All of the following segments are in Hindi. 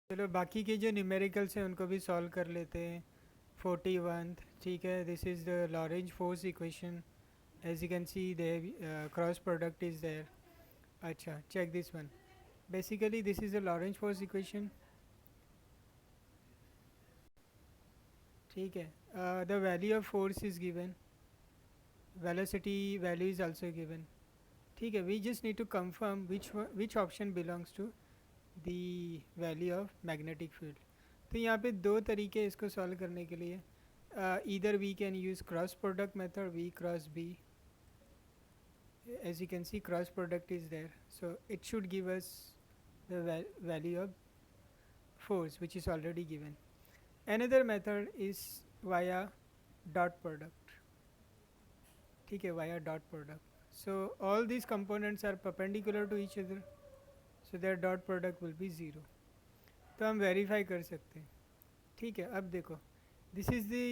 चलो बाकी के जो न्यूमेरिकल्स हैं उनको भी सॉल्व कर लेते हैं. 41. ठीक है, this is the Lorentz force equation. As you can see the cross product is there. अच्छा, check this one. Basically this is the Lorentz force equation. ठीक है, the value of force is given, velocity value is also given. ठीक है, we just need to confirm which option belongs to the value of magnetic field. तो यहाँ पे दो तरीके इसको सॉल्व करने के लिए. Either we can use cross product method, we cross B. As you can see, cross product is there, so it should give us the value of force which is already given. Another method is via dot product. ठीक है, via dot product. So all these components are perpendicular to each other, so their dot product will be 0. तो हम वेरीफाई कर सकते हैं. ठीक है, अब देखो, this is the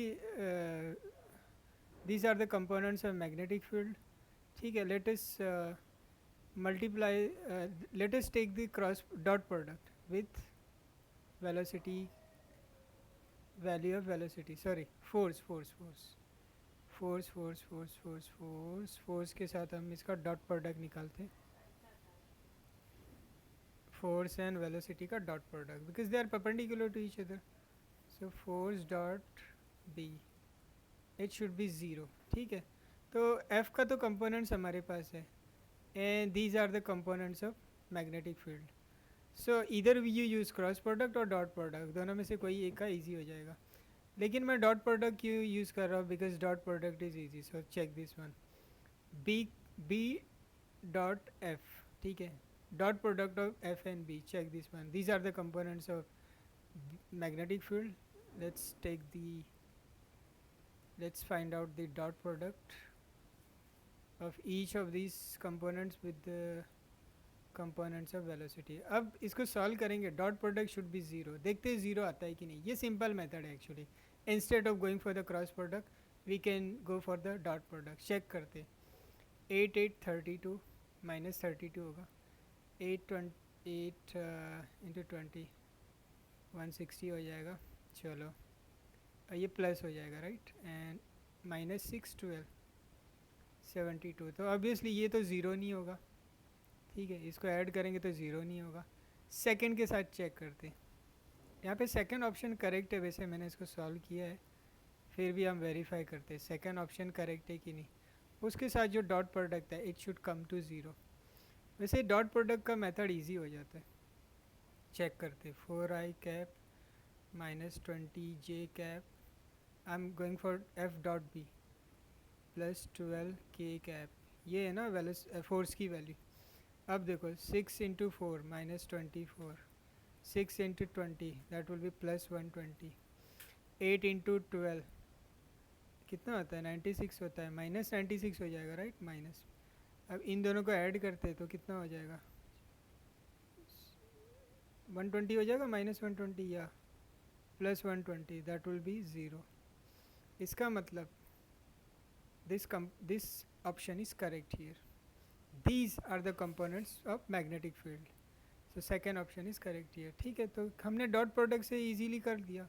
these are the components of magnetic field. ठीक है, let us multiply, let us take the cross dot product with velocity, value of velocity, sorry, force force force force force force force force force के साथ हम इसका डॉट प्रोडक्ट निकालते हैं. force and velocity का dot product, because they are perpendicular to each other. so force dot b, it should be 0. ठीक है, तो f का तो components हमारे पास है, and these are the components of magnetic field. so either you use cross product और dot product, दोनों में से कोई एक का easy हो जाएगा. लेकिन मैं डॉट प्रोडक्ट क्यों यूज़ कर रहा हूँ, because dot product is easy. So check this one, B B dot F. ठीक है, dot product of F and B. Check this one, these are the components of magnetic field. Let's find out the dot product of each of these components with the components of velocity. अब इसको सॉल्व करेंगे. Dot product should be 0. देखते हैं 0 आता है कि नहीं. ये सिंपल मेथड है actually. Instead of going for the cross product we can go for the dot product. Check करते. 8 8 32 माइनस 32 होगा. 8 इंटू 20 160 हो जाएगा. चलो, ये प्लस हो जाएगा, राइट. And minus 6 12 72. तो ऑब्वियसली ये तो ज़ीरो नहीं होगा. ठीक है, इसको ऐड करेंगे तो ज़ीरो नहीं होगा. सेकंड के साथ चेक करते. यहाँ पे सेकंड ऑप्शन करेक्ट है. वैसे मैंने इसको सॉल्व किया है, फिर भी हम वेरीफाई करते हैं सेकंड ऑप्शन करेक्ट है कि नहीं. उसके साथ जो डॉट प्रोडक्ट है, इट शुड कम टू 0. वैसे डॉट प्रोडक्ट का मेथड इजी हो जाता है. चेक करते. 4i cap minus 20j cap, I am going for F dot B plus 12k cap. ये है ना फोर्स की वैल्यू. अब देखो, 6 into 4 minus 24, 6 into 20 that will be plus 120. 8 into 12 कितना होता है, 96 होता है. माइनस 96 हो जाएगा, राइट. माइनस, अब इन दोनों को ऐड करते हैं तो कितना हो जाएगा, 120 हो जाएगा. माइनस 120 या प्लस 120, दैट विल बी 0. इसका मतलब this option is correct here. These are the components of magnetic field. So second option is correct here. ठीक है, तो हमने डॉट प्रोडक्ट से इजीली कर दिया.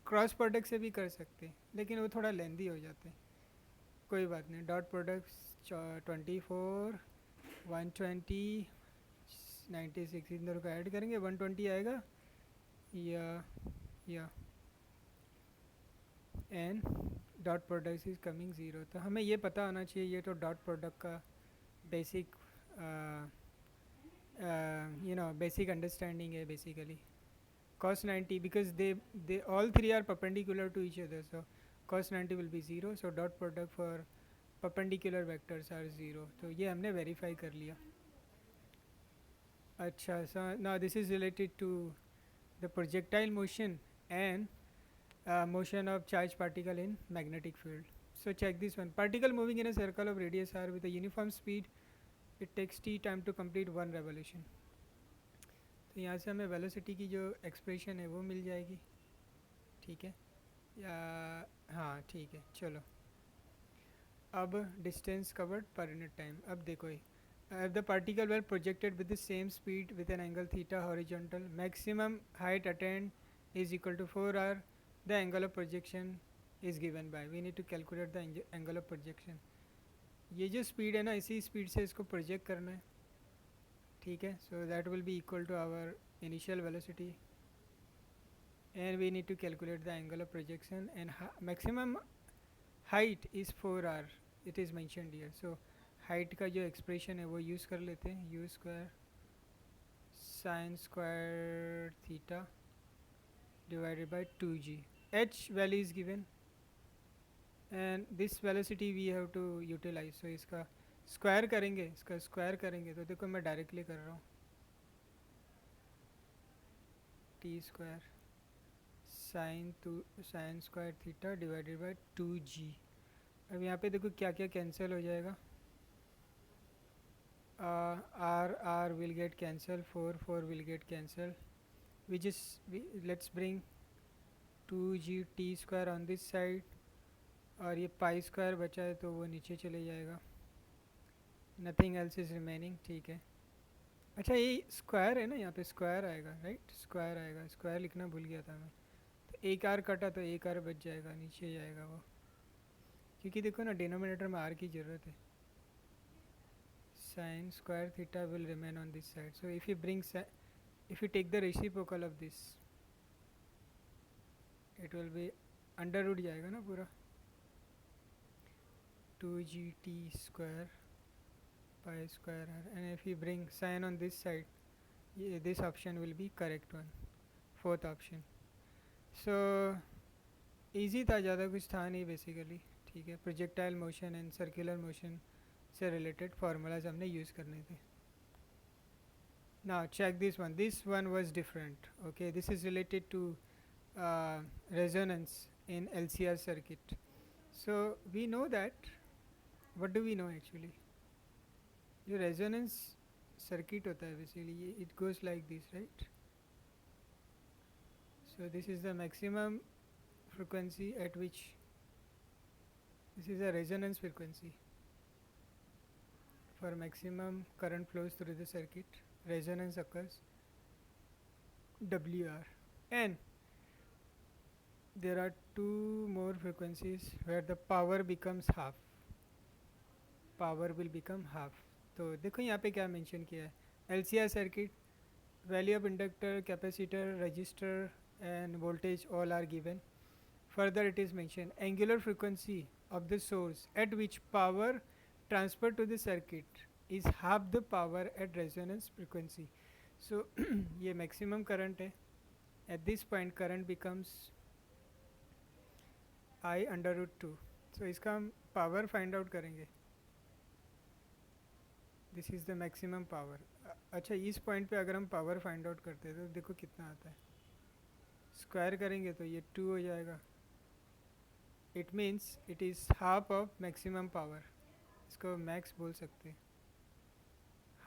क्रॉस प्रोडक्ट से भी कर सकते हैं, लेकिन वो थोड़ा लेंदी हो जाते हैं. कोई बात नहीं. डॉट प्रोडक्ट 24 120 96, इन दोनों को ऐड करेंगे 120 आएगा. या and dot product is coming 0. तो हमें ये पता होना चाहिए. ये तो डॉट प्रोडक्ट का बेसिक बेसिक अंडरस्टैंडिंग है basically. cos 90, because they all three are perpendicular to each other, so cos 90 will be 0. so dot product for perpendicular vectors are 0. तो ये हमने वेरीफाई कर लिया. अच्छा, so now this is related to the projectile motion and motion of charged particle in magnetic field. So check this one. Particle moving in a circle of radius r with a uniform speed, it takes t time to complete one revolution. तो यहाँ से हमें वेलोसिटी की जो एक्सप्रेशन है वो मिल जाएगी. ठीक है, या हाँ ठीक है. चलो, अब distance covered per unit time. अब देखो, The particle were projected with the same speed with an angle theta horizontal. Maximum height attained is equal to 4r. The angle of projection is given by. We need to calculate the angle of projection. ये जो स्पीड है ना, इसी स्पीड से इसको प्रोजेक्ट करना है, ठीक है. So that will be equal to our initial velocity and we need to calculate the angle of projection, and maximum height is 4r, it is mentioned here. So height का जो expression है वो use कर लेते हैं, u square sin square theta divided by 2g. h value is given and this velocity we have to utilize. So इसका स्क्वायर करेंगे, इसका स्क्वायर करेंगे तो देखो मैं डायरेक्टली कर रहा हूँ, T square sine square theta divided by 2g. अब यहाँ पे देखो क्या क्या कैंसिल हो जाएगा. r will get cancel, 4 will get cancel. Let's bring 2g t square on this side और ये पाई स्क्वायर बचा है तो वो नीचे चले जाएगा. नथिंग एल्स इज रिमेनिंग, ठीक है. अच्छा ये स्क्वायर है ना, यहाँ पे स्क्वायर आएगा, राइट, स्क्वायर आएगा, स्क्वायर लिखना भूल गया था मैं. तो एक आर कटा तो एक आर बच जाएगा, नीचे जाएगा वो, क्योंकि देखो ना डिनोमिनेटर में आर की ज़रूरत है. sin square theta will remain on this side. So if you take the reciprocal of this, it will be under root जाएगा ना पूरा, 2gt square pi square r, and if you bring sin on this side, this option will be correct one, fourth option. So easy था, ज़्यादा कुछ था नहीं बेसिकली, ठीक है. Projectile motion and circular motion से रिलेटेड फार्मूलाज हमने यूज़ करने थे. Now check this one. This one was different. Okay, this is related to resonance in LCR circuit. So we know that. What do we know actually? जो resonance circuit होता है basically, it goes like this, right? So this is the maximum frequency at which this is a resonance frequency for maximum current flows through the circuit. Resonance occurs, WR, and there are two more frequencies where the power becomes half. Power will become half. तो देखो यहाँ पे क्या मेंशन किया है, LCR circuit, value of inductor, capacitor, resistor and voltage all are given. Further it is mentioned angular frequency of the source at which power transferred to the circuit is half the power at resonance frequency. So ये maximum current है. At this point current becomes I under root 2. So इसका हम power find out करेंगे. This is the maximum power. अच्छा इस point पे अगर हम power find out करते हैं तो देखो कितना आता है. स्क्वायर करेंगे तो ये 2 हो जाएगा. It means it is half of maximum power. इसको max बोल सकते हैं,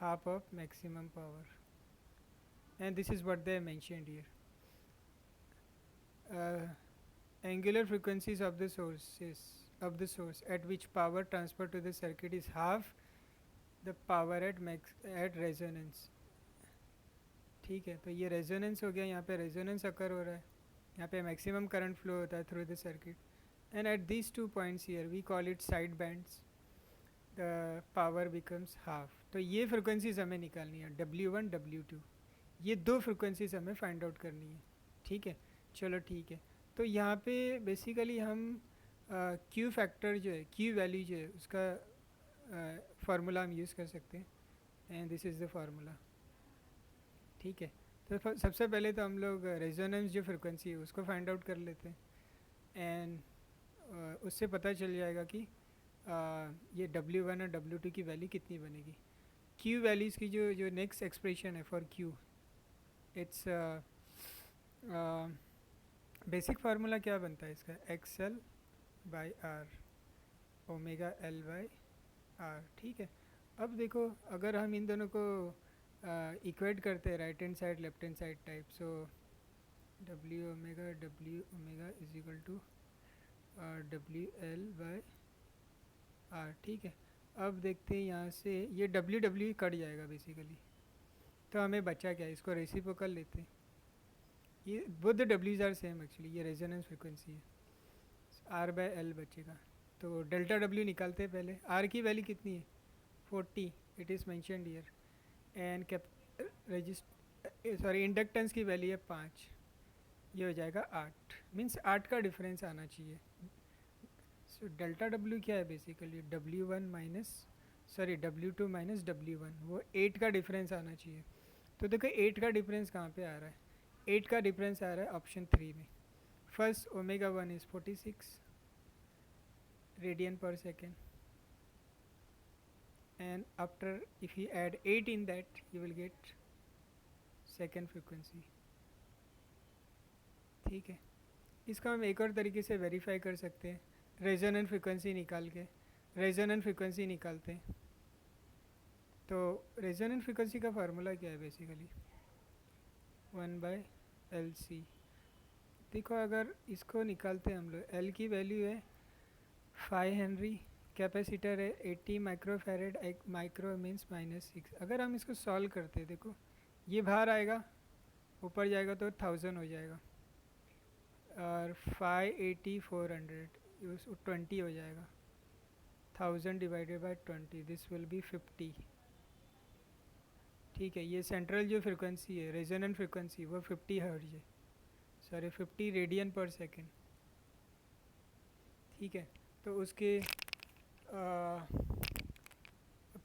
half of maximum power, and this is what they mentioned here. Angular frequencies of the source at which power transfer to the circuit is half the power at resonance. ठीक है, तो ये resonance हो गया, यहाँ पे resonance occur हो रहा है, यहाँ पे maximum current flow होता है through the circuit, and at these 2 points here we call it side bands. The power becomes half. तो ये frequencies हमें निकालनी है, W1 W2, ये 2 frequencies हमें find out करनी है, ठीक है. चलो ठीक है, तो यहाँ पे बेसिकली हम Q फैक्टर जो है, Q वैल्यू जो है उसका फार्मूला हम यूज़ कर सकते हैं, and this is the formula, ठीक है. तो सबसे पहले तो हम लोग रेजोनेंस जो फ्रिक्वेंसी है उसको फाइंड आउट कर लेते हैं, एंड उससे पता चल जाएगा कि ये W1 और W2 की वैल्यू कितनी बनेगी. Q वैल्यूज़ की जो नेक्स्ट एक्सप्रेशन है for Q, it's basic formula क्या बनता है इसका, XL by R omega L by R, ठीक है. अब देखो अगर हम इन दोनों को इक्वेट करते हैं right hand side left hand side type, so W omega is equal to WL by R, ठीक है. अब देखते हैं यहाँ से ये डब्ल्यू डब्ल्यू कट जाएगा बेसिकली, तो हमें बचा क्या, इसको रेसिप्रोकल लेते हैं। ये बोथ द डब्ल्यूज आर सेम एक्चुअली, ये रेजोनेंस फ्रिक्वेंसी है, आर बाय एल बचेगा। तो डेल्टा डब्ल्यू निकालते हैं पहले। आर की वैल्यू कितनी है 40, it is mentioned here. And inductance की वैल्यू है 5, ये हो जाएगा 8, मीन्स 8 का डिफरेंस आना चाहिए। सो डेल्टा डब्ल्यू क्या है basically, W1 minus W2 minus W1, वो 8 का डिफरेंस आना चाहिए। तो देखो 8 का डिफरेंस कहाँ पे आ रहा है, 8 का डिफरेंस आ रहा है ऑप्शन 3 में। फर्स्ट ओमेगा 1 इज़ 46 रेडियन पर second, and after if you add 8 in that you will get second frequency। ठीक है, इसको हम एक और तरीके से वेरीफाई कर सकते हैं, रेजोनेंट फ्रिक्वेंसी निकाल के। रेजोनेंट फ्रिक्वेंसी निकालते हैं, तो रेजोनेंट फ्रिक्वेंसी का फार्मूला क्या है बेसिकली, 1/LC। देखो अगर इसको निकालते हैं हम लोग, L की वैल्यू है 5 हेनरी, कैपेसिटर है 80 माइक्रोफेरेड, एक माइक्रो मीन्स -6। अगर हम इसको सॉल्व करते हैं, देखो ये बाहर आएगा, ऊपर जाएगा तो 1000 हो जाएगा, और 580 400 20 हो जाएगा। 1000 divided by 20, this will B 50। ठीक है, ये सेंट्रल जो फ्रिक्वेंसी है रेजोनेंट फ्रिक्वेंसी वो 50 हर्ट्ज है, सॉरी 50 रेडियन पर सेकेंड। ठीक है, तो उसके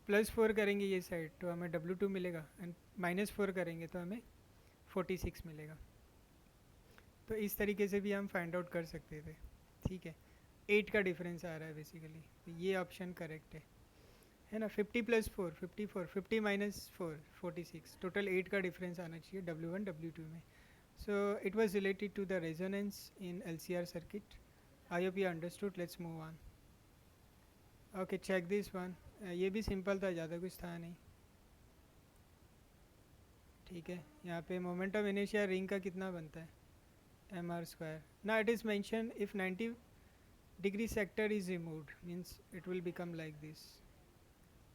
+4 करेंगे ये साइड तो हमें W2 मिलेगा, एंड -4 करेंगे तो हमें 46 मिलेगा। तो इस तरीके से भी हम फाइंड आउट कर सकते थे। ठीक है, 8 का डिफरेंस आ रहा है बेसिकली, तो ये ऑप्शन करेक्ट है ना। 50 + 4 54, 50 - 4 46, टोटल 8 का डिफरेंस आना चाहिए W1 W2 में। So it was related to the resonance in LCR circuit. I hope you understood, let's move on. Okay, check this one, ये भी सिंपल था, ज़्यादा कुछ था नहीं। ठीक है, यहाँ पे मोमेंट ऑफ इनर्शिया रिंग का कितना बनता है, mr²। ना it is mention if 90° sector is removed, means it will become like this,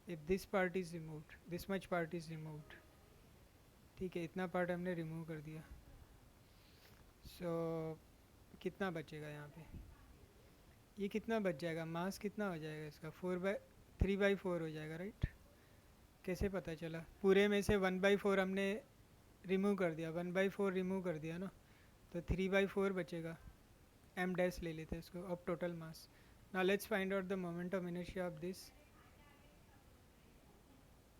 if this part is removed, this much part is removed। ठीक है, इतना पार्ट हमने रिमूव कर दिया। सो कितना बचेगा यहाँ पे, ये कितना बच जाएगा, मास कितना हो जाएगा इसका, 3/4 हो जाएगा, राइट। कैसे पता चला, पूरे में से 1/4 हमने रिमूव कर दिया, 1/4 रिमूव कर दिया ना, तो 3/4 बचेगा। m डैश ले लेते हैं इसको, अब total mass. Now let's find out the moment of inertia of this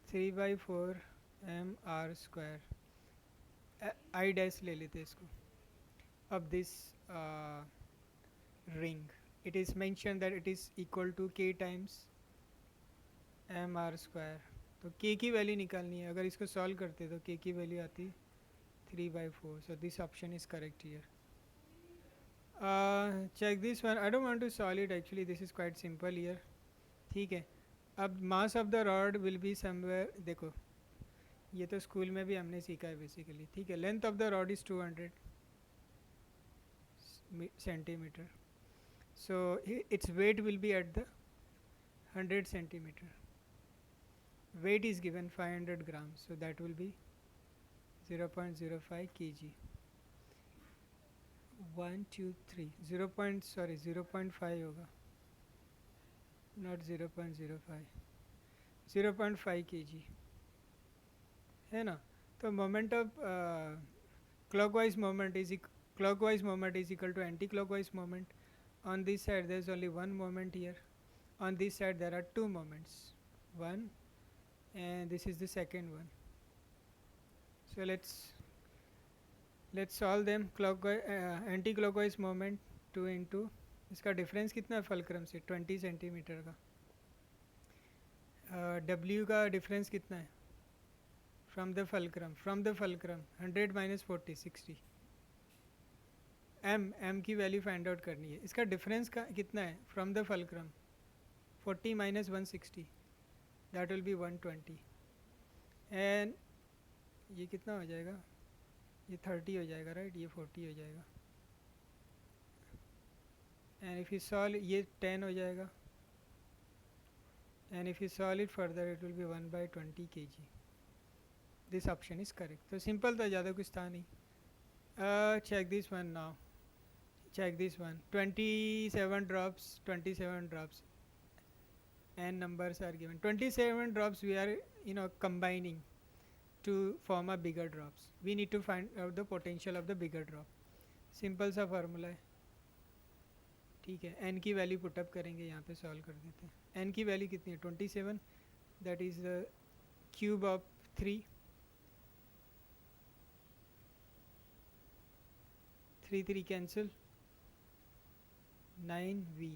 3/4 mr²। I dash ले लेते हैं इसको। अब this ring, it is mentioned that it is equal to k times mr²। तो k की वैल्यू निकालनी है, अगर इसको सॉल्व करते तो k की वैल्यू आती 3/4। So this option is correct here. check this one, I don't want to solve it actually, this is quite simple here। ठीक है, अब mass of the rod will be somewhere, देखो ये तो स्कूल में भी हमने सीखा है बेसिकली। ठीक है, length of the rod is 200 centimetre, so its weight will be at the 100 centimeter, weight is given 500 grams, so that will be 0.05 kg। 1 2 3 0.5 होगा, नॉट 0.05, 0.5 kg है ना। तो moment of clockwise moment is equal to anti-clockwise moment। on this side there is only one moment here, on this side there are two moments, one and this is the second one। so let's solve them। clockwise anti-clockwise moment 2 into इसका डिफरेंस कितना है फलक्रम से, 20 सेंटीमीटर का। W का डिफरेंस कितना है फ्रॉम द फलक्रम 100 - 40 60। m की वैल्यू फाइंड आउट करनी है, इसका डिफरेंस का कितना है from the fulcrum 40 - 160, that will B 120। And ये कितना हो जाएगा, ये 30 हो जाएगा, राइट, ये 40 हो जाएगा। एंड इफ यू सॉल्व ये 10 हो जाएगा, and if you solve it further it will be 1 by 20 kg. This option is correct. तो simple था, ज़्यादा कुछ था नहीं. Check this one now. Check this one. 27 drops, 27 drops. N numbers are given. 27 drops we are combining to form a bigger drops. We need to find out the potential of the bigger drop. Simple सा फार्मूला है. ठीक है, एन की वैल्यू पुटअप करेंगे, यहाँ पे सॉल्व कर देते हैं. एन की वैल्यू कितनी है? 27. That is the cube of 3. 3 cancel, 9v.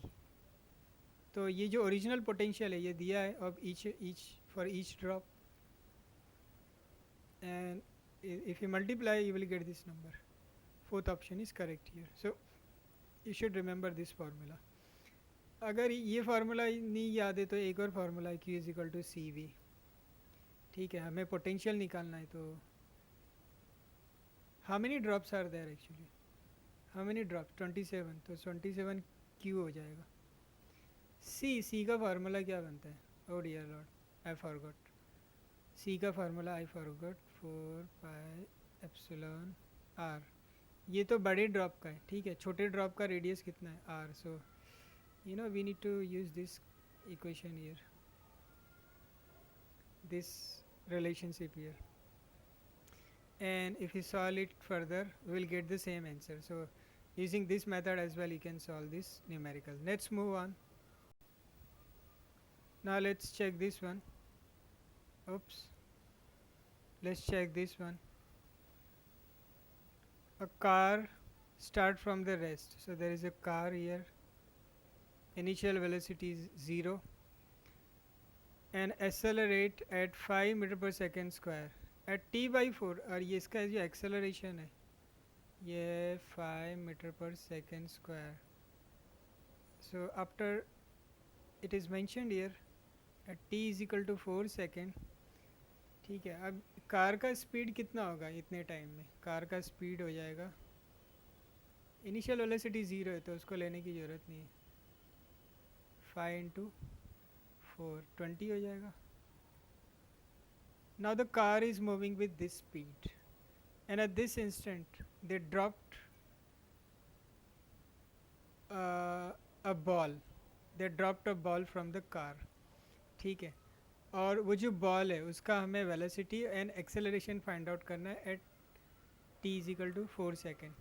तो ये जो ओरिजिनल पोटेंशियल है ये दिया है of each for each drop, and if you multiply you will get this number. Fourth option is correct here. So you should remember this formula. अगर ये फार्मूला नहीं याद है तो एक और फार्मूला है, Q is equal to C V. ठीक है, हमें पोटेंशियल निकालना है. तो how many drops are there actually? How many drops? 27. तो 27 Q हो जाएगा. सी का फार्मूला क्या बनता है? Oh dear lord, I forgot. C का formula I forgot. 4 pi epsilon R. ये तो बड़े ड्रॉप का है. ठीक है, छोटे ड्रॉप का रेडियस कितना है? R. So we need to use this equation here, this relationship here, and if you solve it further we will get the same answer. So using this method as well you can solve this numerical. Let's move on. Now let's check this one. Oops, let's check this one. A car start from the rest. So there is a car here, initial velocity is 0 and accelerate at 5 meter per second square at t by 4. और ये इसका जो acceleration है ये 5 meter per second square. So after it is mentioned here at t is equal to 4 second. ठीक है, अब कार का स्पीड कितना होगा इतने टाइम में? कार का स्पीड हो जाएगा, इनिशियल वेलोसिटी 0 है तो उसको लेने की ज़रूरत नहीं है. 5 इंटू 4 20 हो जाएगा. Now the car is moving with this speed and at this instant they dropped a ball. They dropped a ball from the car. ठीक है, और वो जो बॉल है उसका हमें velocity and acceleration find out करना है at t is equal to 4 second.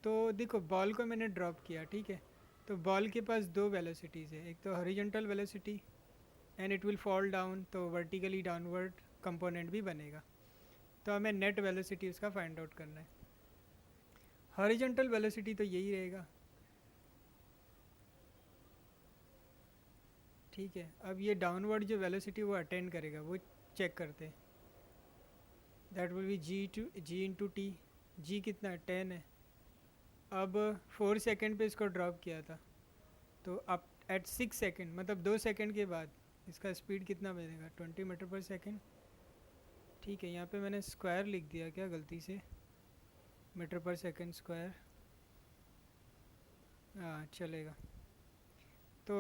तो देखो बॉल को मैंने ड्रॉप किया. ठीक है, तो बॉल के पास दो वेलोसिटीज़ है, एक तो horizontal velocity and it will fall down, तो वर्टिकली डाउनवर्ड कंपोनेंट भी बनेगा. तो हमें नेट वेलोसिटी उसका फाइंड आउट करना है. हॉरिजॉन्टल वेलोसिटी तो यही रहेगा. ठीक है, अब ये डाउनवर्ड जो वेलोसिटी वो अटेंड करेगा वो चेक करते हैं. That will be G into T. G कितना है? 10 है. अब 4 सेकेंड पे इसको ड्रॉप किया था, तो अब एट 6 सेकेंड मतलब 2 सेकेंड के बाद इसका स्पीड कितना बनेगा? 20 मीटर पर सेकेंड. ठीक है, यहाँ पे मैंने स्क्वायर लिख दिया क्या गलती से? Metre per second square. हाँ चलेगा. तो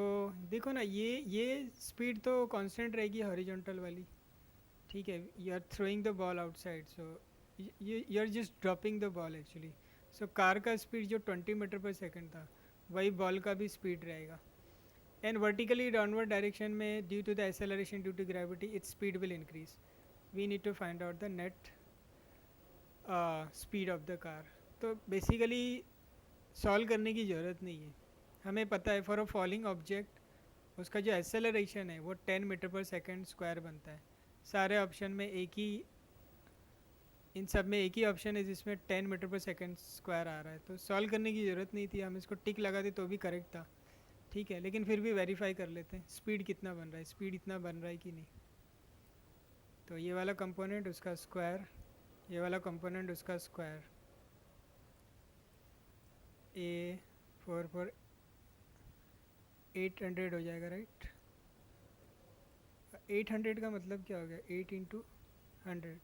देखो ना, ये स्पीड तो कांस्टेंट रहेगी हॉरिजॉन्टल वाली. ठीक है, you are throwing the ball outside, so you are just dropping the ball actually. So car का स्पीड जो 20 मीटर पर सेकेंड था वही बॉल का भी स्पीड रहेगा. एंड वर्टिकली डाउनवर्ड डायरेक्शन में due to the acceleration due to gravity its speed will increase. We need to find out the net speed of the car. तो बेसिकली सॉल्व करने की ज़रूरत नहीं है, हमें पता है फॉर अ फॉलिंग ऑब्जेक्ट उसका जो एक्सेलरेशन है वो 10 मीटर पर सेकेंड स्क्वायर बनता है. सारे ऑप्शन में एक ही, इन सब में एक ही ऑप्शन है जिसमें 10 मीटर पर सेकेंड स्क्वायर आ रहा है. तो सॉल्व करने की ज़रूरत नहीं थी, हम इसको टिक लगा दे तो भी करेक्ट था. ठीक है, लेकिन फिर भी वेरीफाई कर लेते हैं स्पीड कितना बन रहा है, स्पीड इतना बन रहा है कि नहीं. तो ये वाला कंपोनेंट उसका स्क्वायर, ये वाला कंपोनेंट उसका स्क्वायर. ए 4 800 हो जाएगा राइट. 800 का मतलब क्या हो गया? 8 इंटू 100.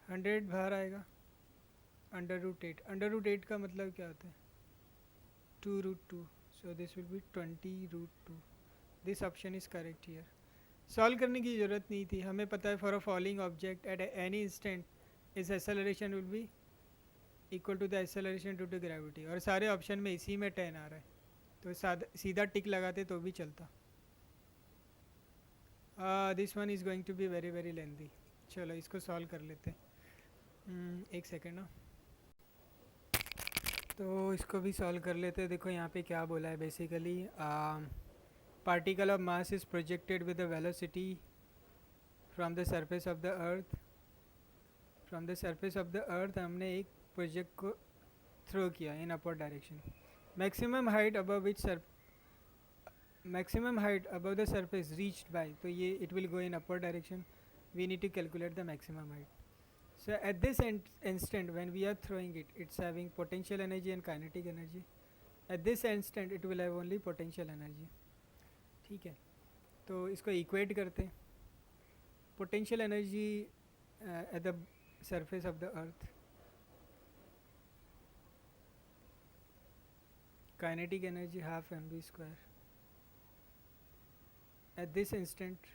100 बाहर आएगा, √8. √8 का मतलब क्या होता है? 2√2. So this will be 20√2. This option is correct here. Solve करने की ज़रूरत नहीं थी, हमें पता है for a falling object at any instant इस acceleration will be equal to the acceleration to gravity, और सारे ऑप्शन में इसी में 10 आ रहा है, तो सीधा टिक लगाते तो भी चलता. This one is going to be very very lengthy. चलो इसको सॉल्व कर लेते हैं. एक सेकेंड ना, तो इसको भी सॉल्व कर लेते हैं. देखो यहाँ पे क्या बोला है basically, particle of mass is projected with the velocity from the surface of the earth. From the surface of the earth हमने एक प्रोजेक्ट को थ्रो किया in upward direction. Maximum height above which maximum height above the surface reached by, तो ये it will go in upward direction. We need to calculate the maximum height. So at this instant when we are throwing it, it's having potential energy and kinetic energy. At this instant it will have only potential energy. ठीक है, तो इसको इक्वेट करते हैं. Potential energy at the surface of the earth, kinetic energy half mv square. At this instant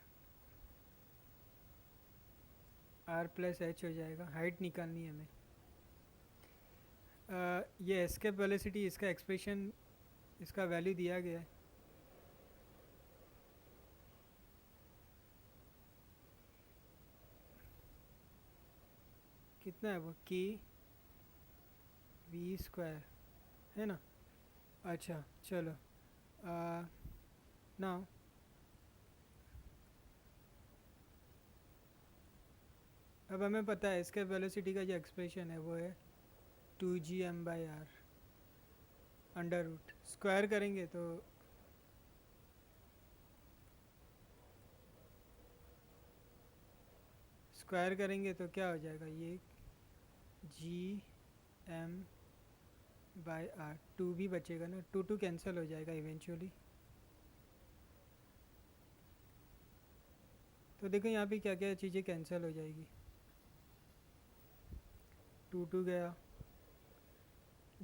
r plus H हो जाएगा. हाइट निकालनी है हमें. ये एस्केप वेलोसिटी, इसका एक्सप्रेशन, इसका वैल्यू दिया गया है. कितना है वो, के वी स्क्वायर है ना. अच्छा चलो, नाउ अब हमें पता है इसके वेलोसिटी का जो एक्सप्रेशन है वो है 2gm/r. अंडर रूट स्क्वायर करेंगे तो क्या हो जाएगा, ये gm/r. 2 भी बचेगा ना, 2 कैंसिल हो जाएगा इवेंचुअली. तो देखो यहाँ पे क्या क्या चीज़ें कैंसिल हो जाएगी. 2 गया,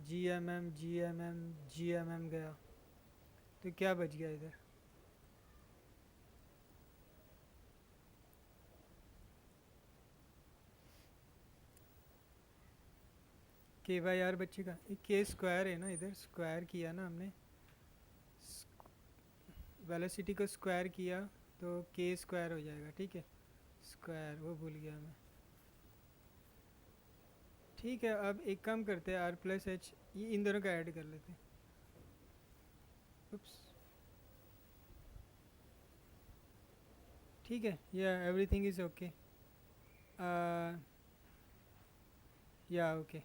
GMM गया, तो क्या बच गया इधर, k/r बचेगा. के स्क्वायर है ना, इधर स्क्वायर किया ना हमने, वेलोसिटी को स्क्वायर किया तो के स्क्वायर हो जाएगा. ठीक है, स्क्वायर वो भूल गया मैं. ठीक है, अब एक काम करते हैं, r प्लस एच, ये इन दोनों का ऐड कर लेते हैं. उप्स, ठीक है, या एवरीथिंग इज़ ओके. या okay.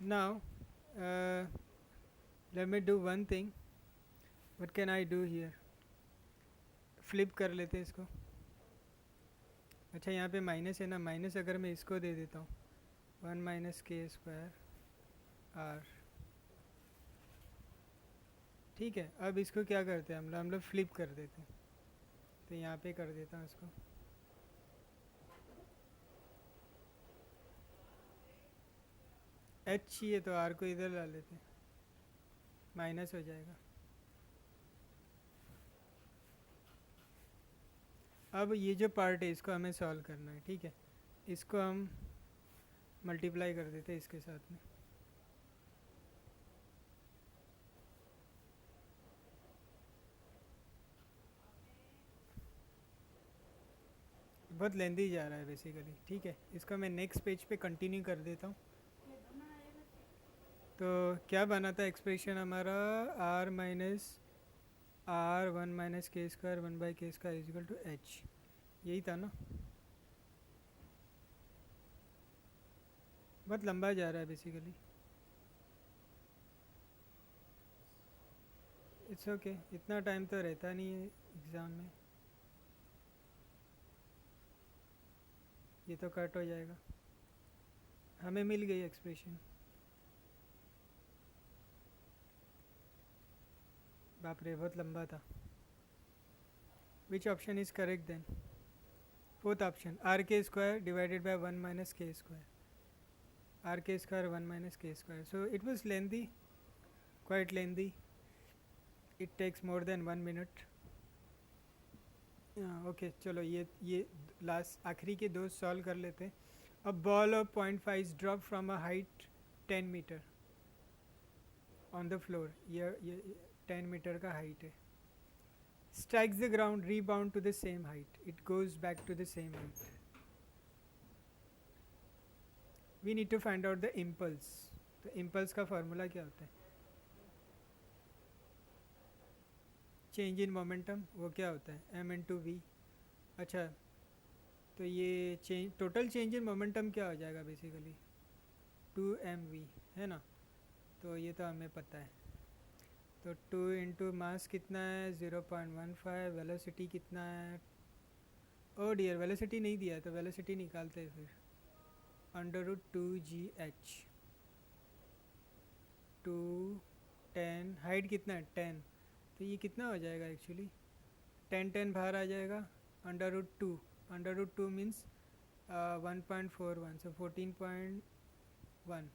Now let me do one thing. What can I do here, flip कर लेते हैं इसको. अच्छा यहाँ पे माइनस है ना, माइनस अगर मैं इसको दे देता हूँ 1 - k² r. ठीक है, अब इसको क्या करते हैं हम लोग फ्लिप कर देते हैं. तो यहाँ पे कर देता हूँ इसको. h चाहिए तो r को इधर ला लेते हैं, माइनस हो जाएगा. अब ये जो पार्ट है इसको हमें सॉल्व करना है. ठीक है, इसको हम मल्टीप्लाई कर देते हैं इसके साथ में. बहुत लेंदी जा रहा है बेसिकली. ठीक है, इसको मैं नेक्स्ट पेज पे कंटिन्यू कर देता हूँ. तो क्या बना था एक्सप्रेशन हमारा, r - r 1 - k² 1/k² is equal to h. यही था ना. बहुत लंबा जा रहा है बेसिकली. इट्स ओके, इतना टाइम तो रहता नहीं है एग्ज़ाम में. ये तो कट हो जाएगा. हमें मिल गई एक्सप्रेशन. बाप रे, बहुत लंबा था. Which option is correct then, fourth option, r² divided by 1 - k². r² 1 - k². So it was lengthy. Quite lengthy, it takes more than 1 minute. Okay चलो ये लास्ट आखिरी के दो सॉल्व कर लेते हैं। अब ball of 0.5 drop from a height 10 metre on the floor, ये 10 मीटर का हाइट है। Strikes the ground, rebound to the same height, it goes back to the same height. We need to find out the impulse. तो इम्पल्स का फार्मूला क्या होता है? चेंज इन मोमेंटम, वो क्या होता है? M into V. अच्छा, तो ये change, total change in momentum क्या हो जाएगा बेसिकली? 2mv है ना, तो ये तो हमें पता है। तो 2 इंटू मास कितना है? 0.15। वेलोसिटी कितना है? ओ डियर, वेलोसिटी नहीं दिया है, तो वेलोसिटी निकालते हैं फिर। √2gh, 2 10, हाइट कितना है? 10, तो ये कितना हो जाएगा एक्चुअली? 10 बाहर आ जाएगा। √2 मीन्स 1.41, सो 14.1,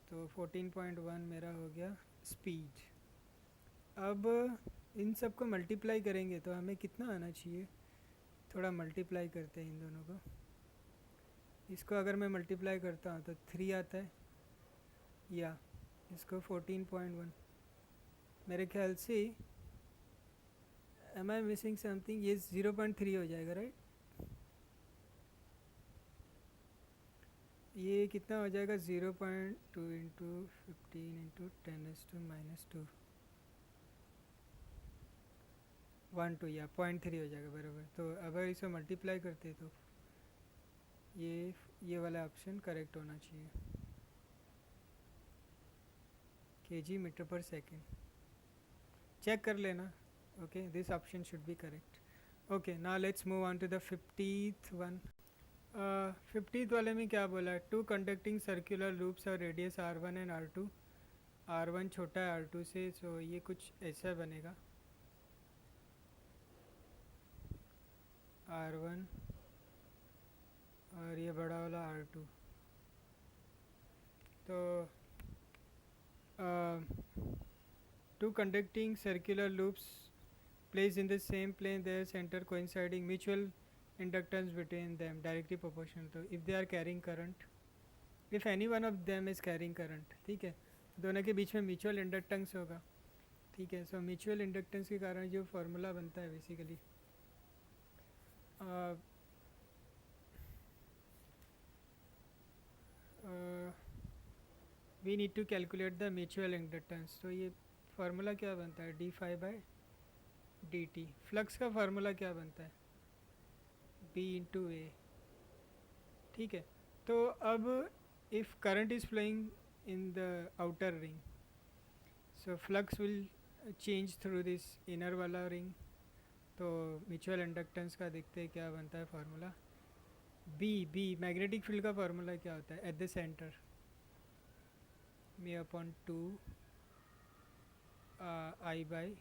तो 14.1 मेरा हो गया स्पीड। अब इन सब को मल्टीप्लाई करेंगे तो हमें कितना आना चाहिए? थोड़ा मल्टीप्लाई करते हैं इन दोनों को। इसको अगर मैं मल्टीप्लाई करता हूँ तो 3 आता है, या इसको 14.1। मेरे ख्याल से, एम आई मिसिंग समथिंग? ये 0.3 हो जाएगा राइट? ये कितना हो जाएगा? 0.2 इंटू 15 इंटू 10⁻², 1 2, या 0.3 हो जाएगा बराबर। तो अगर इसे मल्टीप्लाई करते तो ये वाला ऑप्शन करेक्ट होना चाहिए, kg metre per second. Check कर लेना। Okay, this option should be correct. Okay, now let's move on to the 50th one. 50th वाले में क्या बोला है? 2 कंडक्टिंग सर्कुलर लूप्स और radius r1 and r2। r1 छोटा है r2 से, सो ये कुछ ऐसा बनेगा, r1 और ये बड़ा वाला r2। तो 2 conducting circular loops placed in the same plane, their center coinciding, mutual inductance between them directly proportional to if they are carrying current, if any one of them is carrying current। ठीक है, दोनों के बीच में म्यूचुअल इंडक्टेंस होगा। ठीक है, सो म्यूचुअल इंडक्टेंस के कारण जो फार्मूला बनता है basically, we need to calculate the mutual inductance. तो ये फार्मूला क्या बनता है? d∅/dt। फ्लक्स का फार्मूला क्या बनता है? B/A। ठीक है, तो अब if current is flowing in the outer ring, so flux will change through this inner वाला रिंग। तो म्यूचुअल इंडक्टेंस का देखते हैं क्या बनता है फार्मूला। बी मैग्नेटिक फील्ड का फार्मूला क्या होता है? At the centre μ/2 I/r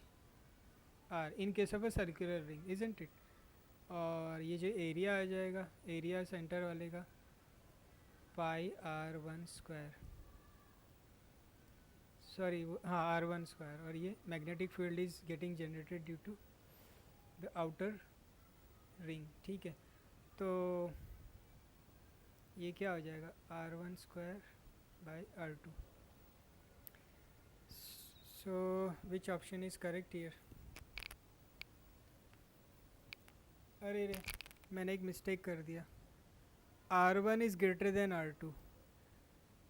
in case of a circular ring, isn't it? और ये जो एरिया आ जाएगा, एरिया सेंटर वाले का, πr1², सॉरी हाँ r1²। और ये magnetic field is getting generated due to the outer ring. ठीक है, तो ये क्या हो जाएगा? r1²/r2। So which option is correct here? अरे रे, मैंने एक मिस्टेक कर दिया। r1 is greater than r2,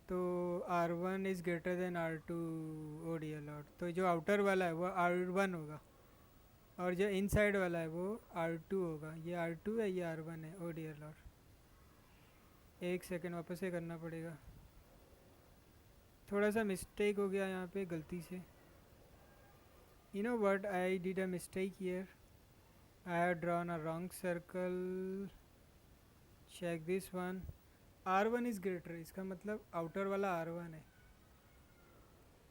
तो r1 is greater than r2। Oh dear lord, तो जो आउटर वाला है वो r1 होगा, और जो इनसाइड वाला है वो r2 होगा। ये r2 है, ये r1 है। ओ डियर लॉर्ड, एक सेकंड वापस से करना पड़ेगा, थोड़ा सा मिस्टेक हो गया यहाँ पे गलती से। You know what I did a mistake here, I have drawn a wrong circle, check this one। r1 is greater, इसका मतलब आउटर वाला r1 है,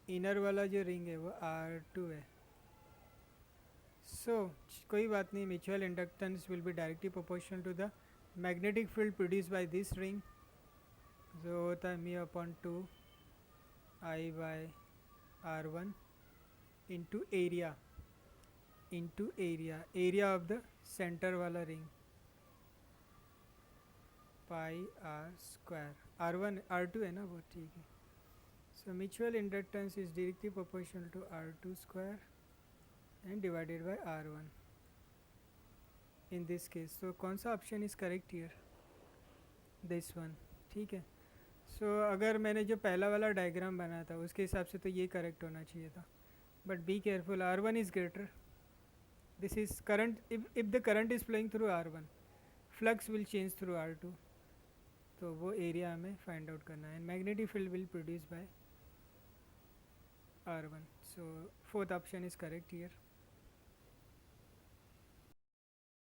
इनर वाला जो रिंग है वो r2 है। सो कोई बात नहीं, mutual inductance will be directly proportional to the magnetic field produce by this ring, जो होता है μ/2 I/r। R1 into area of the center वाला ring pi r square R1 R2 है ना वो, ठीक है. So mutual inductance is directly proportional to R2 square and divided by R1 in this case. So कौन सा option is correct here? This one. ठीक है. So अगर मैंने जो पहला वाला डायग्राम बनाया था उसके हिसाब से तो ये करेक्ट होना चाहिए था. But be careful, R1 is greater. This is current. If the current is flowing through R1, flux will change through R2. तो वो एरिया हमें फाइंड आउट करना है. Magnetic field will produce by R1. So fourth option is correct here.